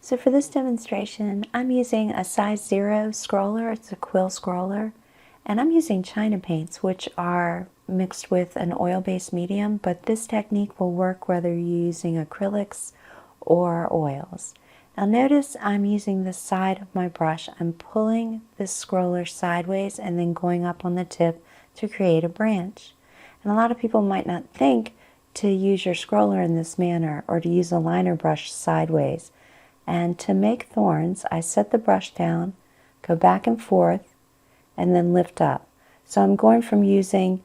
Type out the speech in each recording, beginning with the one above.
So for this demonstration, I'm using a size 0 scroller. It's a quill scroller. And I'm using China paints, which are mixed with an oil-based medium, but this technique will work whether you're using acrylics or oils. Now notice I'm using the side of my brush. I'm pulling this scroller sideways and then going up on the tip to create a branch. And a lot of people might not think to use your scroller in this manner or to use a liner brush sideways. And to make thorns, I set the brush down, go back and forth, and then lift up. So I'm going from using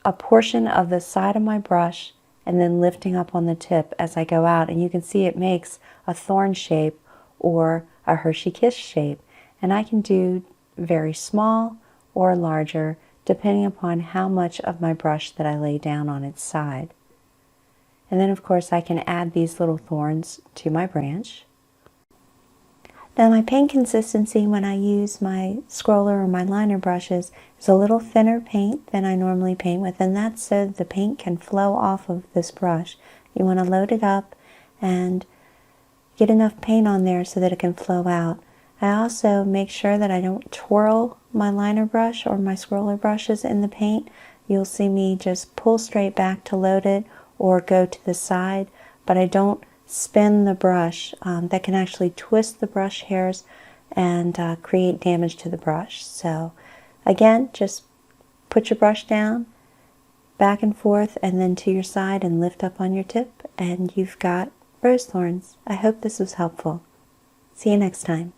a portion of the side of my brush and then lifting up on the tip as I go out. And you can see it makes a thorn shape or a Hershey Kiss shape. And I can do very small or larger depending upon how much of my brush that I lay down on its side. And then of course I can add these little thorns to my branch. Now my paint consistency when I use my scroller or my liner brushes is a little thinner paint than I normally paint with, and that's so the paint can flow off of this brush. You want to load it up and get enough paint on there so that it can flow out. I also make sure that I don't twirl my liner brush or my scroller brushes in the paint. You'll see me just pull straight back to load it or go to the side, but I don't spin the brush. That can actually twist the brush hairs and create damage to the brush. So again, just put your brush down, back and forth, and then to your side and lift up on your tip, and you've got rose thorns. I hope this was helpful. See you next time.